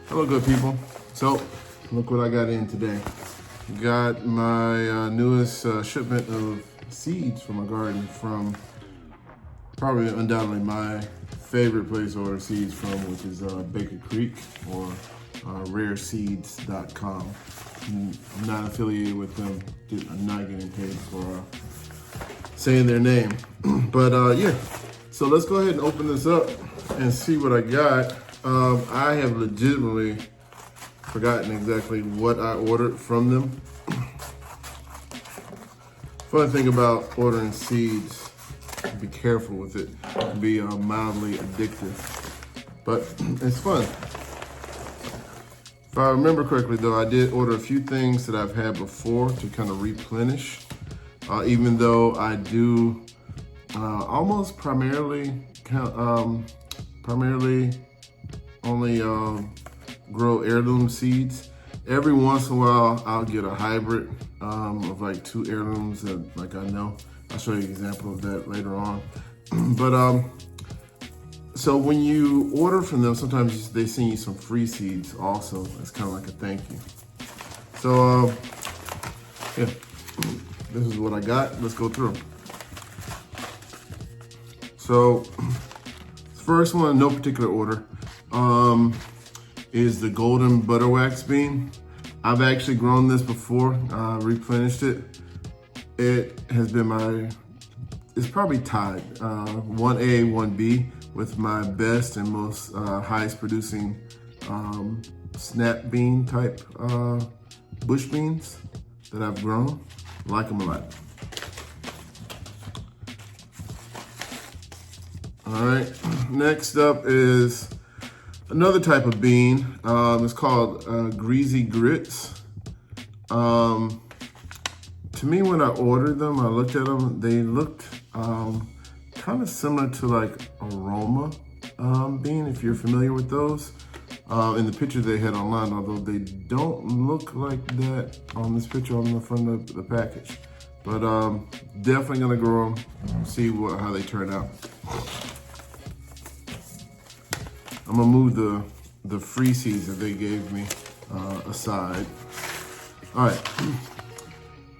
Hello, good people. So, look what I got in today. Got my newest shipment of seeds for my garden from probably undoubtedly my favorite place to order seeds from, which is Baker Creek or rareseeds.com. I'm not affiliated with them. I'm not getting paid for saying their name. But yeah, so let's go ahead and open this up and see what I got. I have legitimately forgotten exactly what I ordered from them. Funny thing about ordering seeds, be careful with it. It can be mildly addictive, but it's fun. If I remember correctly though, I did order a few things that I've had before to kind of replenish, even though I do almost primarily only grow heirloom seeds. Every once in a while, I'll get a hybrid of like 2 heirlooms that like I know. I'll show you an example of that later on. But so when you order from them, sometimes they send you some free seeds also. It's kind of like a thank you. So yeah, this is what I got. Let's go through them. So first one, no particular order, is the golden butterwax bean. I've actually grown this before, replenished it. It has been it's probably tied 1A, 1B with my best and most highest producing snap bean type bush beans that I've grown. Like them a lot. All right, next up is another type of bean. It's called greasy grits. To me, when I ordered them, I looked at them, they looked kind of similar to like aroma bean, if you're familiar with those. In the picture they had online, although they don't look like that on this picture on the front of the package. But definitely gonna grow them, see how they turn out. I'm gonna move the free seeds that they gave me aside. All right,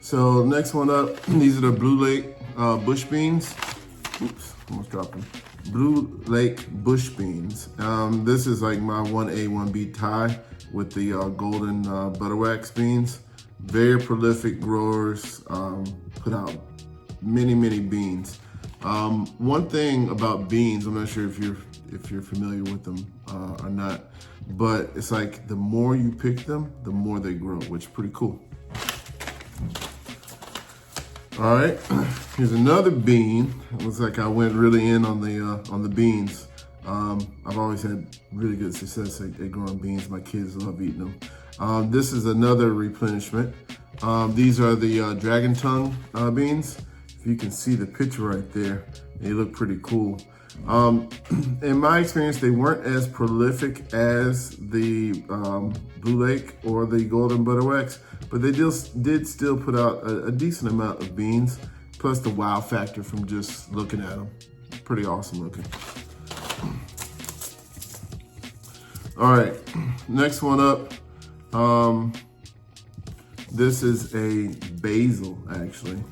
so next one up, these are the Blue Lake bush beans. Oops, almost dropped them. Blue Lake bush beans. This is like my 1A, 1B tie with the golden butterwax beans. Very prolific growers, put out many beans. One thing about beans, I'm not sure if you're familiar with them or not, but it's like the more you pick them, the more they grow, which is pretty cool. All right, here's another bean. It looks like I went really in on the beans. I've always had really good success at growing beans. My kids love eating them. This is another replenishment. These are the dragon tongue beans. If you can see the picture right there, they look pretty cool. In my experience, they weren't as prolific as the Blue Lake or the golden butterwax, but they did still put out a decent amount of beans, plus the wow factor from just looking at them. Pretty awesome looking. All right, next one up. This is a basil, actually.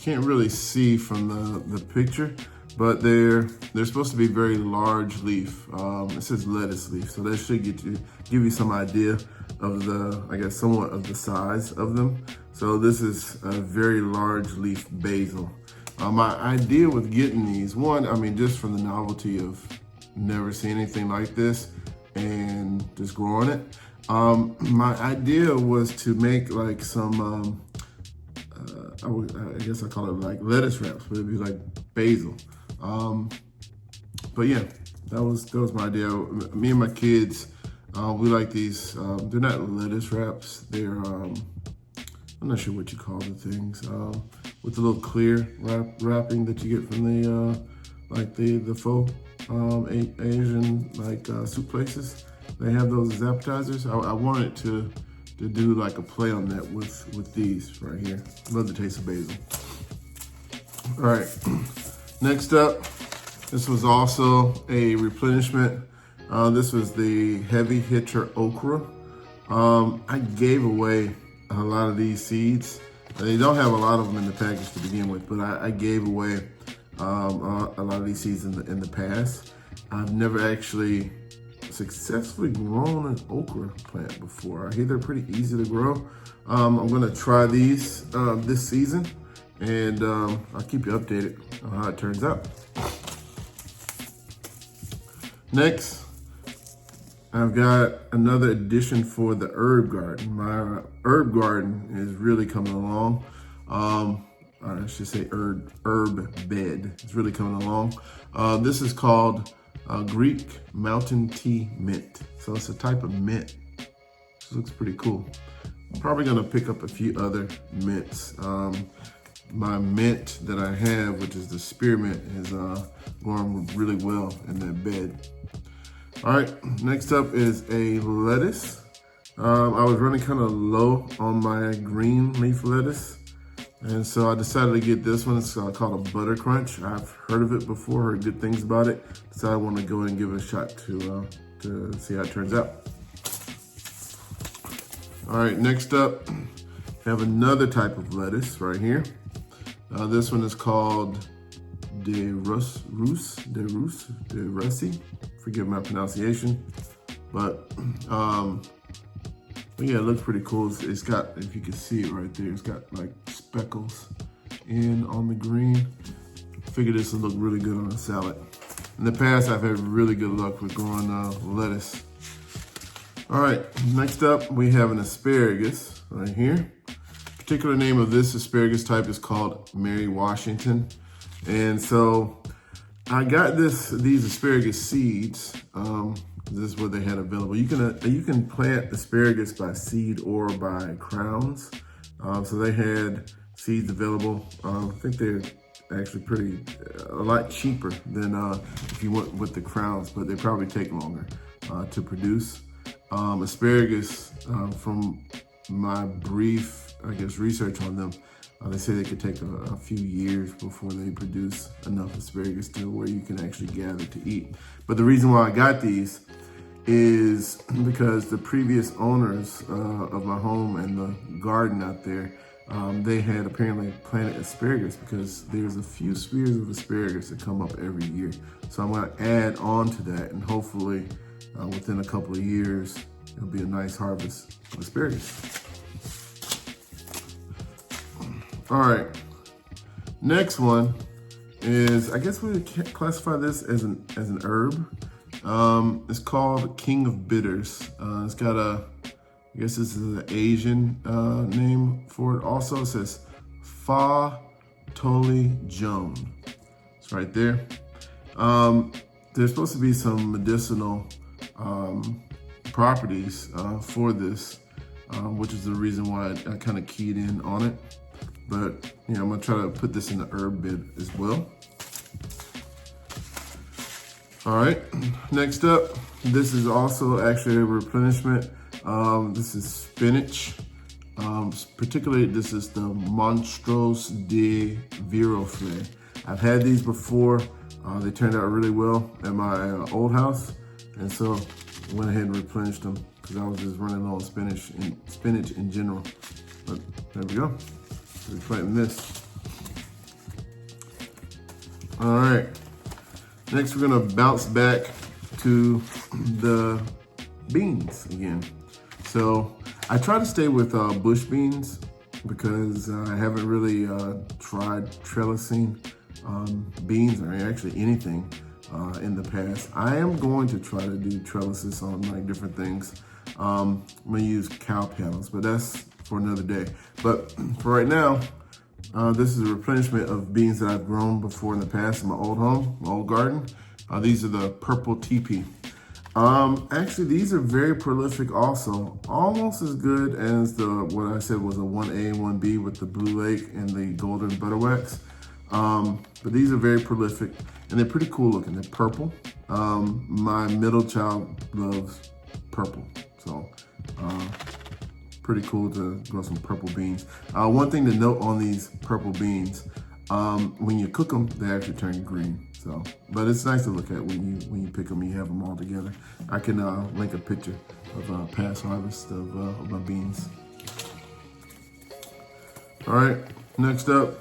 Can't really see from the picture, but they're supposed to be very large leaf. It says lettuce leaf, so that should give you some idea of somewhat of the size of them. So this is a very large leaf basil. My idea with getting these, one, I mean, just from the novelty of never seeing anything like this and just growing it. My idea was to make like some, I guess I call it like lettuce wraps, but it'd be like basil. But yeah, that was my idea. Me and my kids, we like these. They're not lettuce wraps. They're I'm not sure what you call the things. With the little clear wrapping that you get from the faux Asian soup places. They have those as appetizers. I wanted to do like a play on that with these right here. Love the taste of basil. All right, next up, this was also a replenishment. This was the heavy hitter okra. I gave away a lot of these seeds. They don't have a lot of them in the package to begin with, but I gave away a lot of these seeds in the past. I've never actually successfully grown an okra plant before. I hear they're pretty easy to grow. I'm gonna try these this season, and I'll keep you updated on how it turns out. Next, I've got another addition for the herb garden. My herb garden is really coming along. I should say herb bed. It's really coming along. This is called Greek Mountain Tea Mint. So it's a type of mint. This looks pretty cool. I'm probably gonna pick up a few other mints. My mint that I have, which is the spearmint, is going really well in that bed. All right, next up is a lettuce. I was running kind of low on my green leaf lettuce, and so I decided to get this one. It's called a butter crunch. I've heard of it before, heard good things about it, so I want to go and give it a shot to see how it turns out. All right, next up, we have another type of lettuce right here. This one is called de Russi. Forgive my pronunciation, but yeah, it looks pretty cool. It's got, if you can see it right there, it's got like speckles on the green. I figured this would look really good on a salad. In the past, I've had really good luck with growing lettuce. All right, next up, we have an asparagus right here. Particular name of this asparagus type is called Mary Washington. And so I got these asparagus seeds. This is what they had available. You can plant asparagus by seed or by crowns. So they had seeds available. I think they're actually a lot cheaper than if you went with the crowns, but they probably take longer to produce. Asparagus, from my brief, I guess, research on them, they say they could take a few years before they produce enough asparagus to where you can actually gather to eat. But the reason why I got these is because the previous owners of my home and the garden out there, they had apparently planted asparagus because there's a few spears of asparagus that come up every year. So I'm gonna add on to that, and hopefully within a couple of years, it'll be a nice harvest of asparagus. All right, next one is, I guess we would classify this as an herb. It's called King of Bitters. It's got I guess this is an Asian name for it. Also, it says Fa Toli Joan. It's right there. There's supposed to be some medicinal properties for this, which is the reason why I kind of keyed in on it. But I'm gonna try to put this in the herb bed as well. All right, next up, this is also actually a replenishment. This is spinach. Particularly, this is the Monstros de Viroflay. I've had these before. They turned out really well at my old house, and so I went ahead and replenished them because I was just running low on spinach in general. But there we go. We're planting this. All right. Next, we're gonna bounce back to the beans again. So I try to stay with bush beans because I haven't really tried trellising beans or actually anything in the past. I am going to try to do trellises on like different things. I'm gonna use cow panels, but that's for another day. But for right now, this is a replenishment of beans that I've grown before in the past in my old home, my old garden. These are the purple teepee. Actually, these are very prolific also, almost as good as what I said was a 1A and 1B with the Blue Lake and the Golden Butterwax. But these are very prolific and they're pretty cool looking. They're purple. My middle child loves purple, so pretty cool to grow some purple beans. One thing to note on these purple beans, when you cook them, they actually turn green. So So, but it's nice to look at when you pick them. You have them all together. I can link a picture of past harvest of my beans. All right, next up,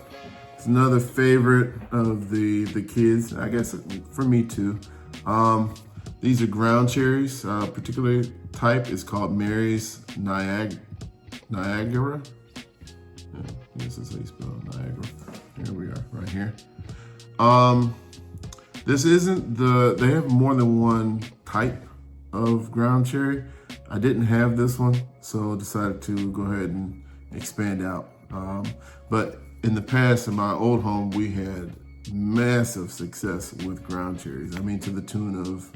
it's another favorite of the kids. I guess for me too. These are ground cherries. Particular type is called Mary's Niagara. Yeah, this is how you spell Niagara. Here we are, right here. This isn't they have more than one type of ground cherry. I didn't have this one, so I decided to go ahead and expand out. But in the past, in my old home, we had massive success with ground cherries. I mean, to the tune of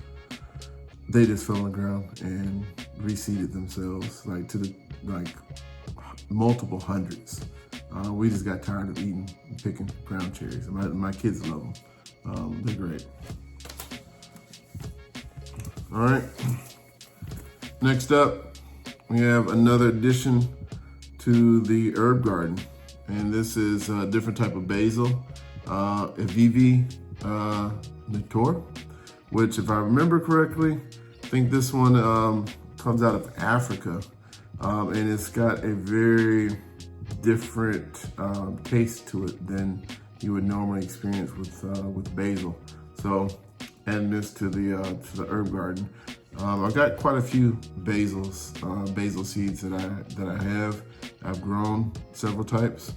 they just fell on the ground and reseeded themselves, like multiple hundreds. We just got tired of picking ground cherries. My kids love them. They're great. All right. Next up, we have another addition to the herb garden, and this is a different type of basil, Avivi Nitor, which, if I remember correctly, I think this one comes out of Africa, and it's got a very different taste to it than you would normally experience with basil. So, adding this to the herb garden, I've got quite a few basil seeds that I have. I've grown several types,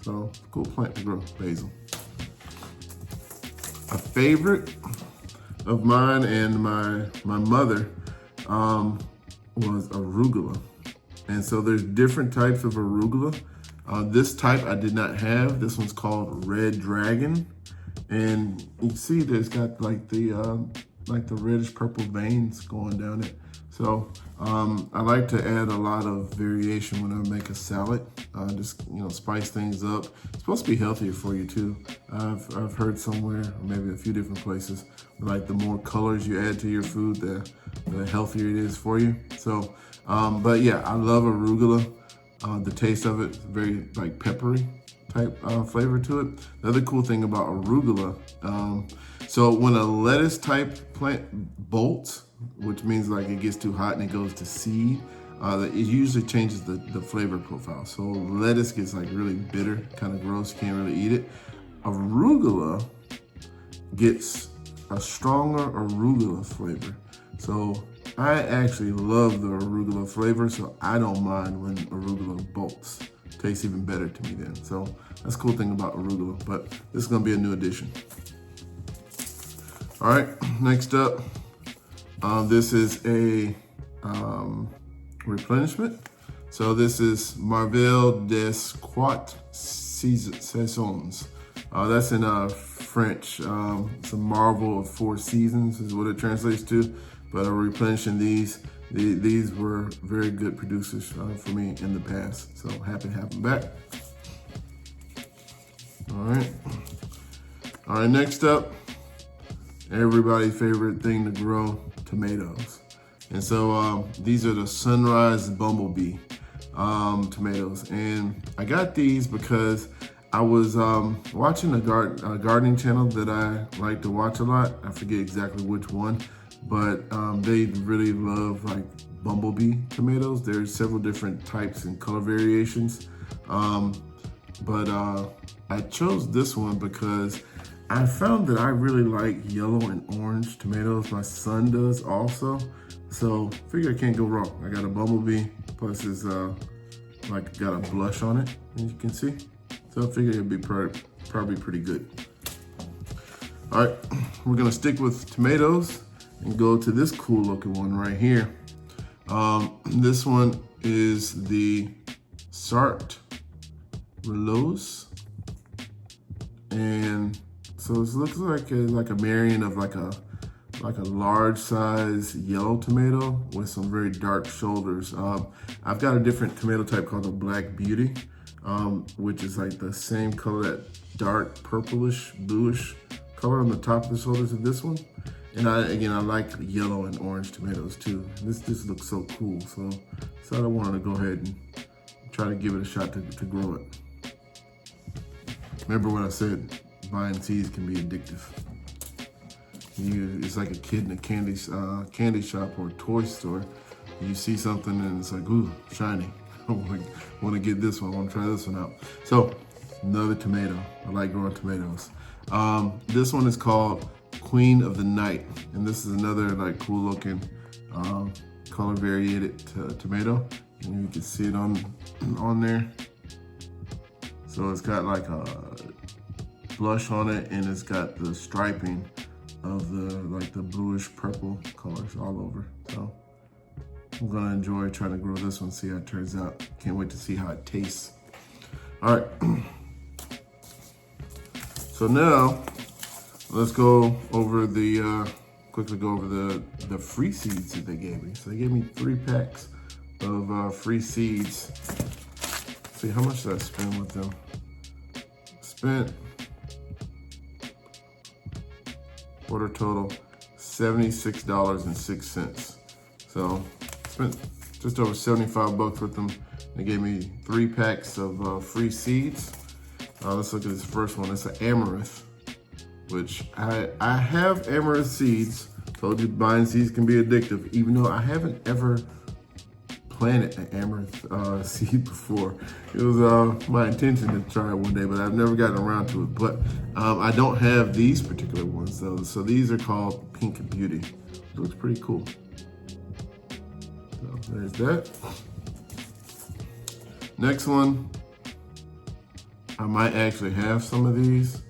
so cool plant to grow, basil. A favorite of mine and my mother was arugula. And so there's different types of arugula. This type I did not have. This one's called Red Dragon. And you can see there's got like the reddish purple veins going down it. So I like to add a lot of variation when I make a salad. Just spice things up. It's supposed to be healthier for you too. I've heard somewhere, or maybe a few different places, like the more colors you add to your food, the healthier it is for you. So, but yeah, I love arugula. The taste of it, very like peppery type flavor to it. The other cool thing about arugula, so when a lettuce type plant bolts, which means like it gets too hot and it goes to seed, it usually changes the flavor profile. So lettuce gets like really bitter, kind of gross, you can't really eat it. Arugula gets a stronger arugula flavor. So I actually love the arugula flavor, so I don't mind when arugula bolts. Tastes even better to me then. So that's a cool thing about arugula, but this is gonna be a new addition. All right, next up, this is a replenishment. So this is Marvel des Quatre Saisons. That's in French. It's a marvel of 4 seasons is what it translates to. But I'm replenishing these. These were very good producers for me in the past. So happy to have them back. All right, next up, everybody's favorite thing to grow, tomatoes. And so these are the Sunrise Bumblebee tomatoes. And I got these because I was watching a gardening channel that I like to watch a lot. I forget exactly which one, but they really love like bumblebee tomatoes. There's several different types and color variations. But I chose this one because I found that I really like yellow and orange tomatoes. My son does also. So figure I can't go wrong. I got a bumblebee, plus it's like got a blush on it, as you can see. So I figured it'd be probably pretty good. All right, we're gonna stick with tomatoes and go to this cool looking one right here. This one is the Sart Relos. And so this looks like a marrying of like a large size yellow tomato with some very dark shoulders. I've got a different tomato type called the Black Beauty, which is like the same color, that dark purplish, bluish color on the top of the shoulders of this one. And I like yellow and orange tomatoes too. This just looks so cool. So I wanted to go ahead and try to give it a shot to grow it. Remember what I said, buying seeds can be addictive. It's like a kid in a candy shop or a toy store. You see something and it's like, ooh, shiny. I want to get this one. I want to try this one out. So, another tomato. I like growing tomatoes. This one is called Queen of the Night, and this is another like cool looking color variated tomato. And you can see it on there. So it's got like a blush on it, and it's got the striping of the bluish purple colors all over. So I'm gonna enjoy trying to grow this one, see how it turns out. Can't wait to see how it tastes. All right. So now let's go over quickly go over the free seeds that they gave me. So they gave me 3 packs of free seeds. Let's see, how much did I spend with them? Spent quarter total $76.06. So spent just over 75 bucks with them. They gave me 3 packs of free seeds. Let's look at this first one. It's an amaranth, which I have amaranth seeds. Told you buying seeds can be addictive, even though I haven't ever planted an amaranth seed before. It was my intention to try it one day, but I've never gotten around to it. But I don't have these particular ones though. So these are called Pink Beauty. It looks pretty cool. So there's that. Next one, I might actually have some of these,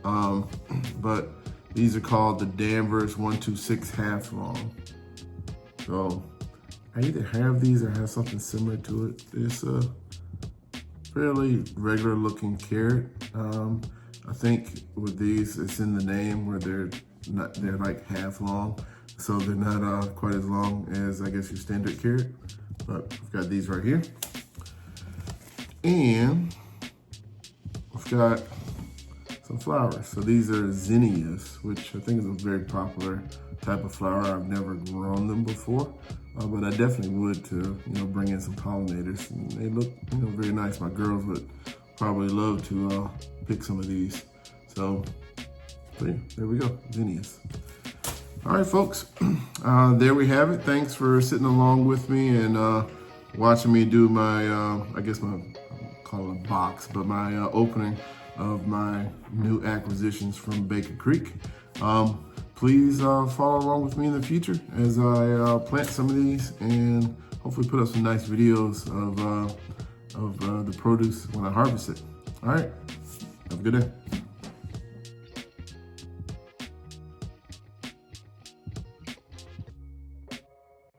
but these are called the Danvers 126 half long. So I either have these or have something similar to it. It's a fairly regular looking carrot. I think with these, it's in the name where they're like half long. So they're not quite as long as I guess your standard carrot, but I've got these right here. And I've got some flowers. So these are zinnias, which I think is a very popular type of flower. I've never grown them before, but I definitely would to bring in some pollinators. And they look very nice. My girls would probably love to pick some of these. So yeah, there we go, zinnias. All right, folks, there we have it. Thanks for sitting along with me and watching me do my, I guess I'll call it a box, but my opening of my new acquisitions from Baker Creek. Please follow along with me in the future as I plant some of these and hopefully put up some nice videos of the produce when I harvest it. All right, have a good day.